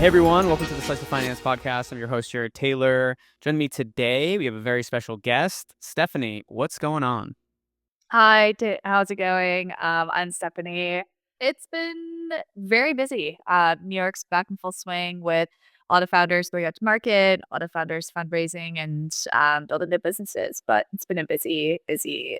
Hey everyone, welcome to the Slice of Finance podcast. I'm your host, Jared Taylor. Joining me today, we have a very special guest, Stephanie. What's going on? Hi, how's it going? I'm Stephanie. It's been very busy. New York's back in full swing with a lot of founders going out to market, a lot of founders fundraising and building their businesses. But it's been a busy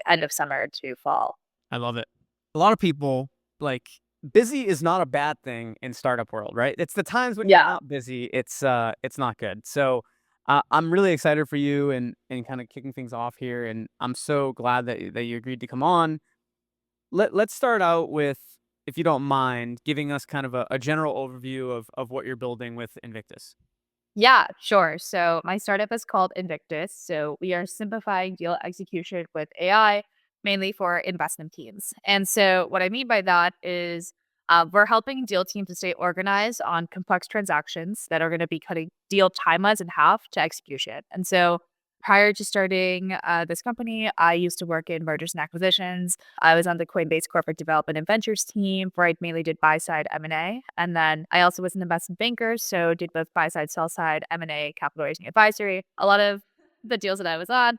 end of summer to fall. I love it. A lot of people like busy is not a bad thing in startup world, right? It's the times when you're Yeah. not busy, it's not good. So I'm really excited for you and kind of kicking things off here, and I'm so glad that you agreed to come on. Let's start out with, if you don't mind, giving us kind of a general overview of what you're building with Invictus. Yeah, sure. So my startup is called Invictus. So we are simplifying deal execution with AI, mainly for investment teams. And so what I mean by that is we're helping deal teams to stay organized on complex transactions that are going to be cutting deal timelines in half to execution. And so prior to starting this company, I used to work in mergers and acquisitions. I was on the Coinbase corporate development and ventures team where I mainly did buy side M&A. And then I also was an investment banker, so did both buy side, sell side, M&A, capital raising advisory. A lot of the deals that I was on,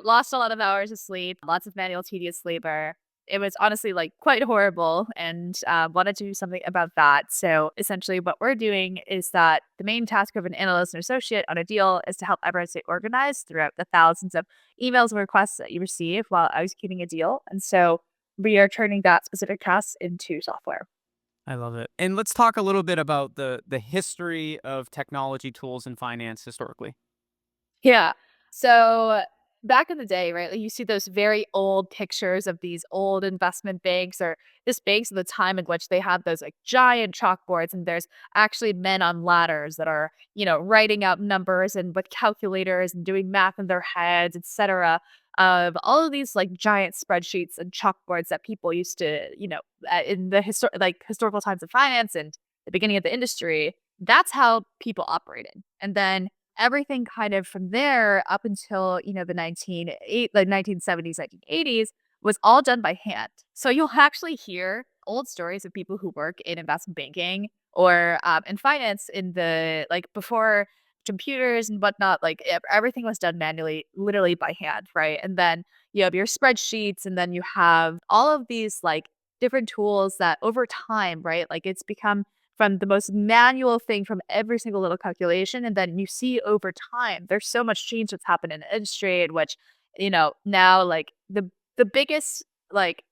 lost a lot of hours of sleep, lots of manual tedious labor. It was honestly like quite horrible and wanted to do something about that. So essentially what we're doing is that the main task of an analyst and associate on a deal is to help everyone stay organized throughout the thousands of emails and requests that you receive while executing a deal. And so we are turning that specific task into software. I love it. And let's talk a little bit about the history of technology tools in finance historically. Yeah. So back in the day, right, like you see those very old pictures of these old investment banks or just banks of the time in which they have those like giant chalkboards and there's actually men on ladders that are, writing out numbers and with calculators and doing math in their heads, etc. Of all of these like giant spreadsheets and chalkboards that people used to, in the historical times of finance and the beginning of the industry, that's how people operated. And then everything kind of from there up until, the 1970s, 1980s was all done by hand. So you'll actually hear old stories of people who work in investment banking or in finance in the like before computers and whatnot, like everything was done manually, literally by hand, right? And then you have your spreadsheets, and then you have all of these like different tools that over time, right? Like it's become from the most manual thing from every single little calculation. And then you see over time, there's so much change that's happened in the industry in which, now like the biggest like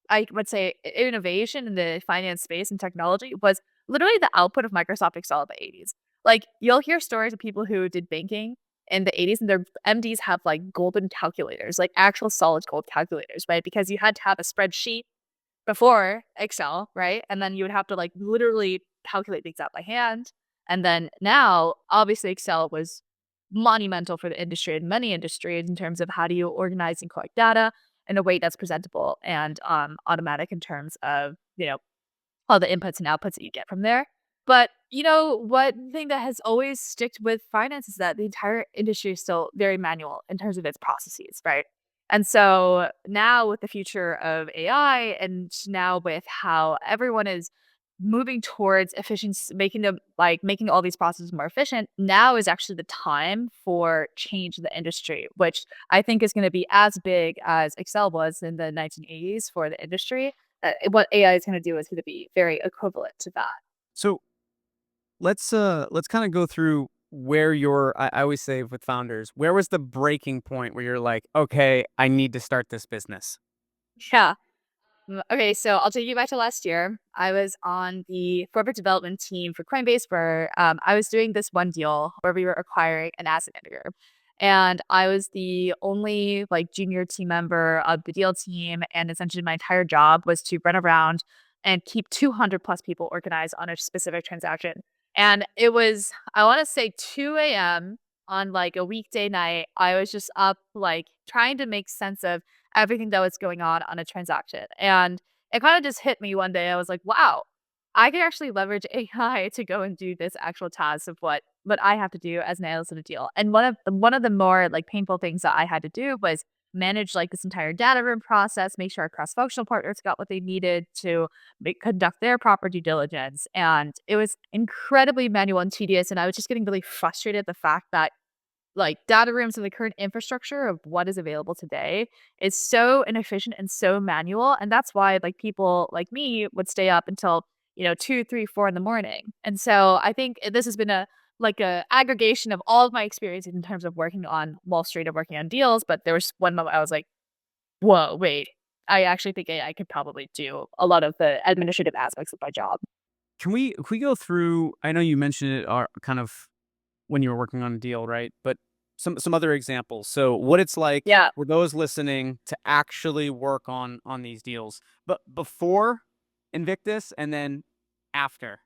I would say innovation in the finance space and technology was literally the output of Microsoft Excel in the 80s. Like you'll hear stories of people who did banking in the 80s and their MDs have like golden calculators, like actual solid gold calculators, right? Because you had to have a spreadsheet before Excel, right? And then you would have to like literally calculate things out by hand. And then now, obviously, Excel was monumental for the industry and many industries in terms of how do you organize and collect data in a way that's presentable and automatic in terms of, all the inputs and outputs that you get from there. But one thing that has always sticked with finance is that the entire industry is still very manual in terms of its processes, right? And so now with the future of AI and now with how everyone is moving towards efficiency, making all these processes more efficient, now is actually the time for change in the industry, which I think is going to be as big as Excel was in the 1980s for the industry. What AI is going to do is going to be very equivalent to that. So let's kind of go through where I always say with founders, where was the breaking point where you're like, okay, I need to start this business? Yeah. Okay, so I'll take you back to last year. I was on the corporate development team for Coinbase where I was doing this one deal where we were acquiring an asset manager. And I was the only like junior team member of the deal team. And essentially my entire job was to run around and keep 200 plus people organized on a specific transaction. And it was, I want to say 2 a.m. on like a weekday night. I was just up like trying to make sense of everything that was going on a transaction. And it kind of just hit me one day. I was like, wow, I can actually leverage AI to go and do this actual task of what I have to do as an analyst in a deal. And one of the more like painful things that I had to do was manage like this entire data room process, make sure our cross-functional partners got what they needed to conduct their proper due diligence. And it was incredibly manual and tedious. And I was just getting really frustrated at the fact that like data rooms and the current infrastructure of what is available today is so inefficient and so manual. And that's why like people like me would stay up until, 2, 3, 4 in the morning. And so I think this has been a aggregation of all of my experiences in terms of working on Wall Street and working on deals. But there was one moment I was like, whoa, wait, I actually think I could probably do a lot of the administrative aspects of my job. Can we go through, I know you mentioned it are kind of when you were working on a deal, right? But some other examples. So what it's like Yeah. for those listening to actually work on these deals, but before Invictus and then after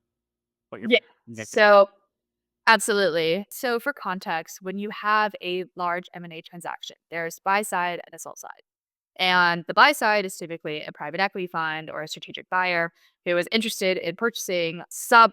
what you're Yeah. Invictus. So absolutely. So for context, when you have a large M&A transaction, there's buy side and a sell side. And the buy side is typically a private equity fund or a strategic buyer who is interested in purchasing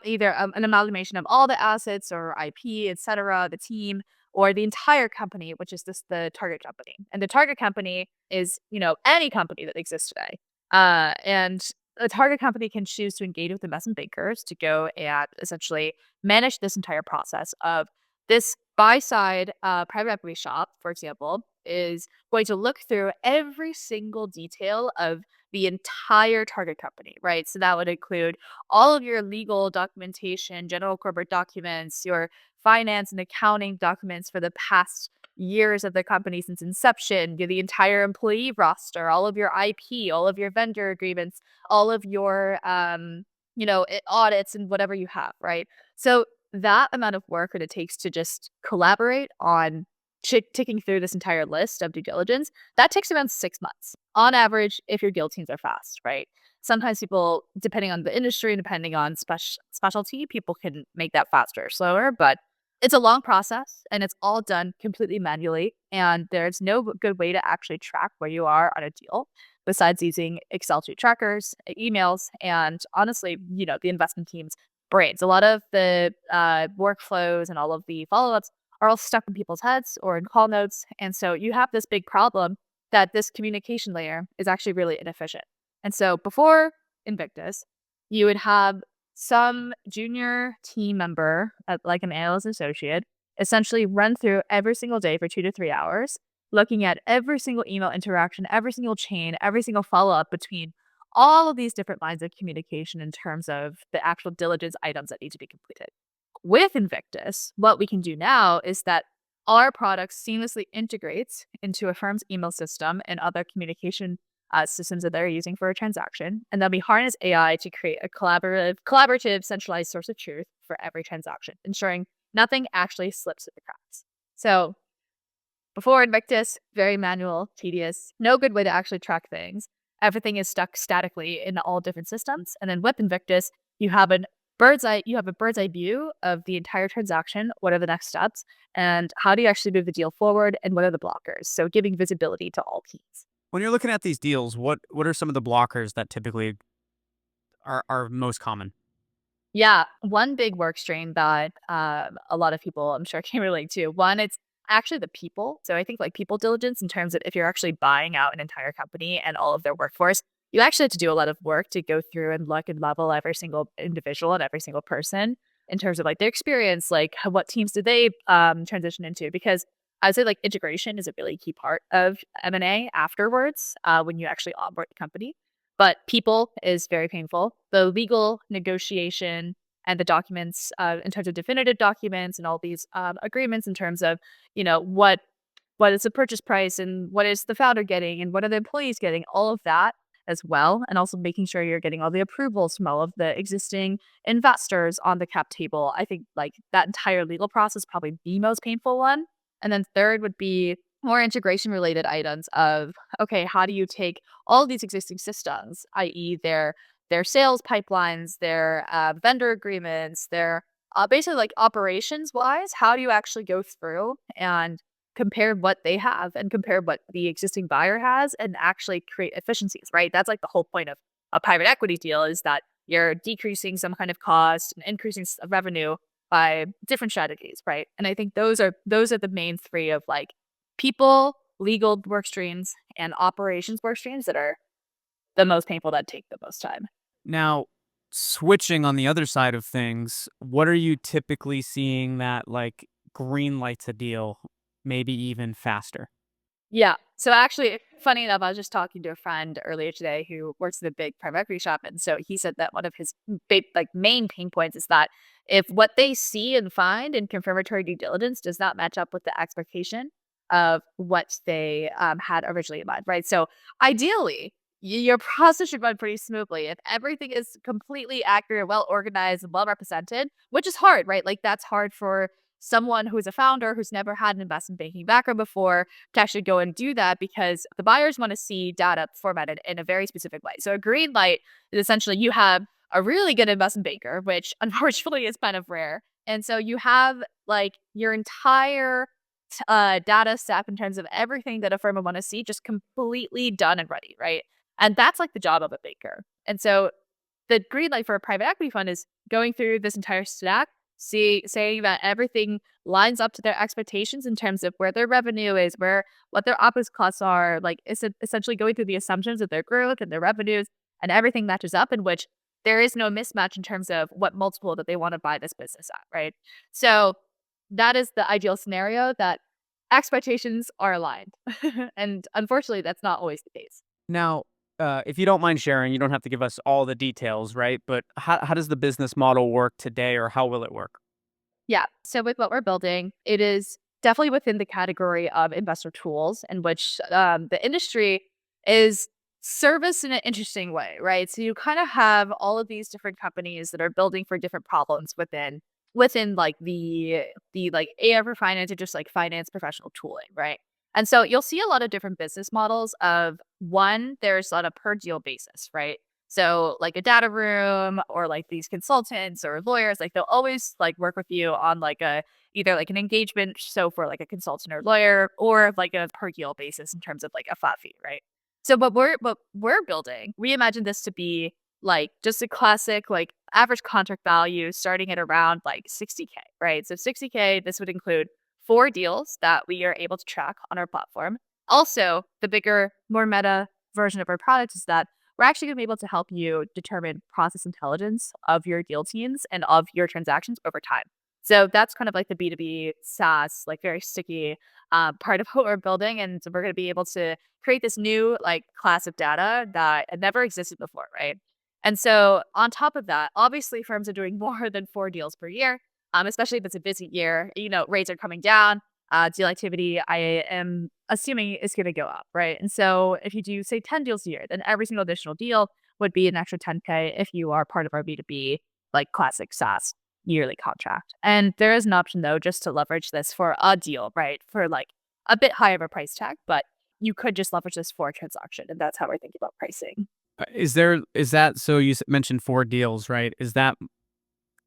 either an amalgamation of all the assets or IP, et cetera, the team, or the entire company, which is the target company. And the target company is, any company that exists today. And the target company can choose to engage with investment bankers to go and essentially manage this entire process of this buy side private equity shop, for example, is going to look through every single detail of the entire target company, right? So that would include all of your legal documentation, general corporate documents, your finance and accounting documents for the past years of the company since inception, the entire employee roster, all of your IP, all of your vendor agreements, all of your audits and whatever you have, right? So that amount of work that it takes to just collaborate on ticking through this entire list of due diligence, that takes around 6 months on average if your deal teams are fast, right? Sometimes people, depending on the industry, depending on specialty, people can make that faster or slower, but it's a long process and it's all done completely manually. And there's no good way to actually track where you are on a deal besides using Excel sheet trackers, emails, and honestly, the investment team's brains. A lot of the workflows and all of the follow ups are all stuck in people's heads or in call notes. And so you have this big problem that this communication layer is actually really inefficient. And so before Invictus, you would have some junior team member, like an analyst associate, essentially run through every single day for 2 to 3 hours, looking at every single email interaction, every single chain, every single follow up between all of these different lines of communication in terms of the actual diligence items that need to be completed. With Invictus, what we can do now is that our product seamlessly integrates into a firm's email system and other communication systems that they're using for a transaction. And then we harness AI to create a collaborative, centralized source of truth for every transaction, ensuring nothing actually slips through the cracks. So before Invictus, very manual, tedious, no good way to actually track things. Everything is stuck statically in all different systems. And then with Invictus, you have a bird's eye view of the entire transaction. What are the next steps? And how do you actually move the deal forward? And what are the blockers? So giving visibility to all teams. When you're looking at these deals, what are some of the blockers that typically are most common? Yeah, one big work stream that a lot of people I'm sure can relate to. One, it's actually the people. So I think like people diligence in terms of if you're actually buying out an entire company and all of their workforce, you actually have to do a lot of work to go through and look and level every single individual and every single person in terms of like their experience, like what teams did they transition into? Because I would say like integration is a really key part of M&A afterwards when you actually onboard the company. But people is very painful. The legal negotiation and the documents in terms of definitive documents and all these agreements in terms of, what is the purchase price and what is the founder getting and what are the employees getting, all of that as well. And also making sure you're getting all the approvals from all of the existing investors on the cap table. I think like that entire legal process, probably the most painful one. And then third would be more integration related items of, okay, how do you take all of these existing systems, i.e., their sales pipelines, their vendor agreements, their basically like operations wise, how do you actually go through and compare what they have and compare what the existing buyer has and actually create efficiencies, right? That's like the whole point of a private equity deal is that you're decreasing some kind of cost and increasing revenue by different strategies, right? And I think those are the main three of like people, legal work streams, and operations work streams that are the most painful, that take the most time. Now, switching on the other side of things, what are you typically seeing that like green lights a deal maybe even faster? Yeah. So actually, funny enough, I was just talking to a friend earlier today who works at a big private equity shop, and so he said that one of his big, like, main pain points is that if what they see and find in confirmatory due diligence does not match up with the expectation of what they had originally in mind, right? So ideally, your process should run pretty smoothly if everything is completely accurate, well organized, and well represented, which is hard, right? Like that's hard for someone who's a founder who's never had an investment banking background before to actually go and do that because the buyers want to see data formatted in a very specific way. So a green light is essentially you have a really good investment banker, which unfortunately is kind of rare. And so you have like your entire data stack in terms of everything that a firm would want to see just completely done and ready, right? And that's like the job of a banker. And so the green light for a private equity fund is going through this entire stack, saying that everything lines up to their expectations in terms of where their revenue is, what their OpEx costs are, like essentially going through the assumptions of their growth and their revenues, and everything matches up in which there is no mismatch in terms of what multiple that they want to buy this business at, right? So that is the ideal scenario that expectations are aligned. And unfortunately, that's not always the case. Now, if you don't mind sharing, you don't have to give us all the details, right? But how does the business model work today or how will it work? Yeah. So with what we're building, it is definitely within the category of investor tools, in which the industry is serviced in an interesting way, right? So you kind of have all of these different companies that are building for different problems within like the like AI for finance or just like finance professional tooling, right? And so you'll see a lot of different business models of one, there's on a per deal basis, right? So like a data room or like these consultants or lawyers, like they'll always like work with you on like a either like an engagement, so for like a consultant or lawyer, or like a per deal basis in terms of like a flat fee, right? So what we're building, we imagine this to be like just a classic like average contract value starting at around like 60K, right? So 60K, this would include 4 deals that we are able to track on our platform. Also, the bigger, more meta version of our product is that we're actually going to be able to help you determine process intelligence of your deal teams and of your transactions over time. So that's kind of like the B2B SaaS, like very sticky part of what we're building. And so we're going to be able to create this new like class of data that had never existed before, right? And so on top of that, obviously firms are doing more than 4 deals per year, especially if it's a busy year. You know, rates are coming down. Deal activity, I am assuming, is going to go up, right? And so if you do, say, 10 deals a year, then every single additional deal would be an extra 10K if you are part of our B2B, like classic SaaS yearly contract. And there is an option, though, just to leverage this for a deal, right? For like a bit higher of a price tag, but you could just leverage this for a transaction. And that's how we're thinking about pricing. Is that so mentioned 4 deals, right? Is that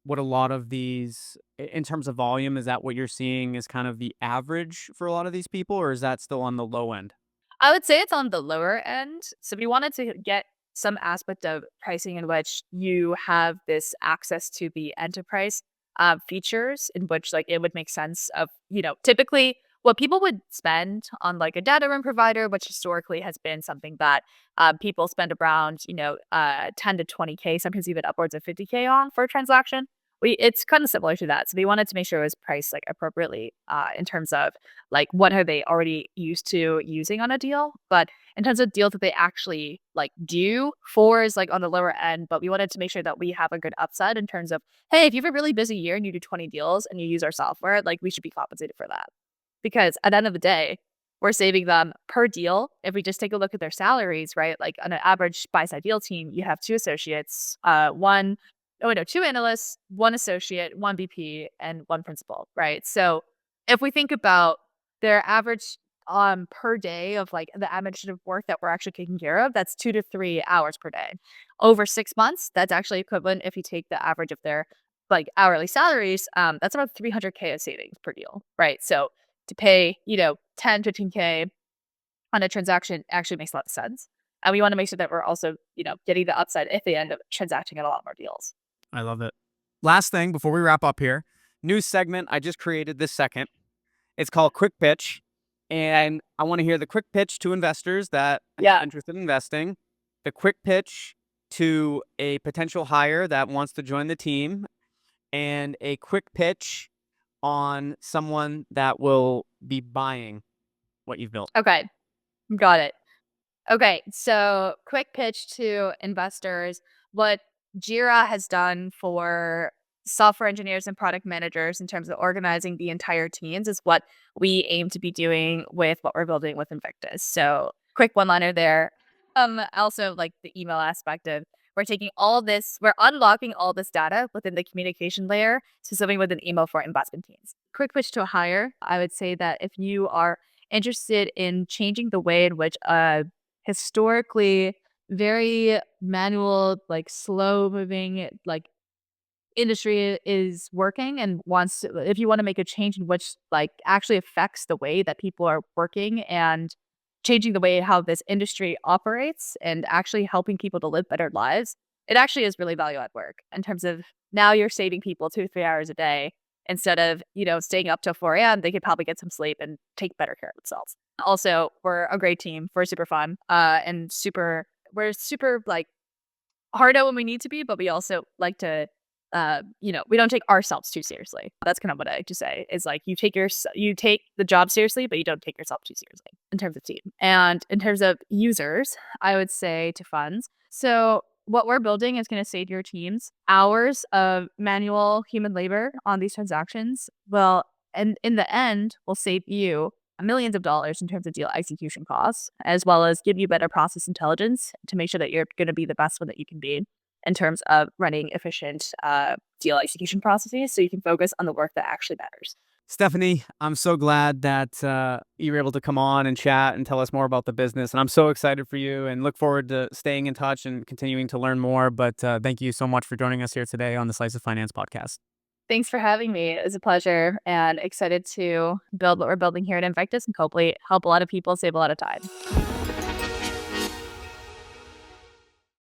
what a lot of these in terms of volume, is that what you're seeing is kind of the average for a lot of these people, or is that still on the low end? I would say it's on the lower end. So we wanted to get some aspect of pricing in which you have this access to the enterprise features in which like it would make sense of, typically what people would spend on like a data room provider, which historically has been something that people spend around, 10 to 20K, sometimes even upwards of 50K on for a transaction. It's kind of similar to that. So we wanted to make sure it was priced like appropriately in terms of like what are they already used to using on a deal, but in terms of deals that they actually like do, 4 is like on the lower end, but we wanted to make sure that we have a good upside in terms of, hey, if you have a really busy year and you do 20 deals and you use our software, like we should be compensated for that. Because at the end of the day, we're saving them per deal. If we just take a look at their salaries, right? Like on an average buy side deal team, you have 2 associates, no, 2 analysts, 1 associate, 1 VP, and 1 principal, right? So if we think about their average per day of like the administrative work that we're actually taking care of, that's 2 to 3 hours per day. Over 6 months, that's actually equivalent if you take the average of their like hourly salaries, that's about 300K of savings per deal, right? So to pay, 10, 15K on a transaction actually makes a lot of sense. And we want to make sure that we're also, getting the upside if they end up transacting in a lot more deals. I love it. Last thing before we wrap up here, new segment I just created this second. It's called Quick Pitch. And I want to hear the quick pitch to investors that are Yeah. interested in investing, the quick pitch to a potential hire that wants to join the team, and a quick pitch on someone that will be buying what you've built. Okay. Got it. Okay, so quick pitch to investors. What Jira has done for software engineers and product managers in terms of organizing the entire teams is what we aim to be doing with what we're building with Invictus. So quick one liner there. Also like the email aspect of we're taking all this, we're unlocking all this data within the communication layer to something with an email for investment teams. Quick pitch to a hire. I would say that if you are interested in changing the way in which historically very manual, like slow moving, like industry is working and wants to, if you want to make a change in which like actually affects the way that people are working and changing the way how this industry operates and actually helping people to live better lives, it actually is really value add work in terms of now you're saving people 2 3 hours a day instead of staying up till 4 a.m. They could probably get some sleep and take better care of themselves. Also, we're a great team. We're super fun and we're super like hard out when we need to be, but we also like to, we don't take ourselves too seriously. That's kind of what I like to say is like you take the job seriously, but you don't take yourself too seriously in terms of team. And in terms of users, I would say to funds. So what we're building is going to save your teams hours of manual human labor on these transactions. Well, and in the end, will save you millions of dollars in terms of deal execution costs, as well as give you better process intelligence to make sure that you're going to be the best one that you can be in terms of running efficient deal execution processes so you can focus on the work that actually matters. Stephanie, I'm so glad that you were able to come on and chat and tell us more about the business. And I'm so excited for you and look forward to staying in touch and continuing to learn more. But thank you so much for joining us here today on the Slice of Finance podcast. Thanks for having me. It was a pleasure and excited to build what we're building here at Invictus and hopefully help a lot of people save a lot of time.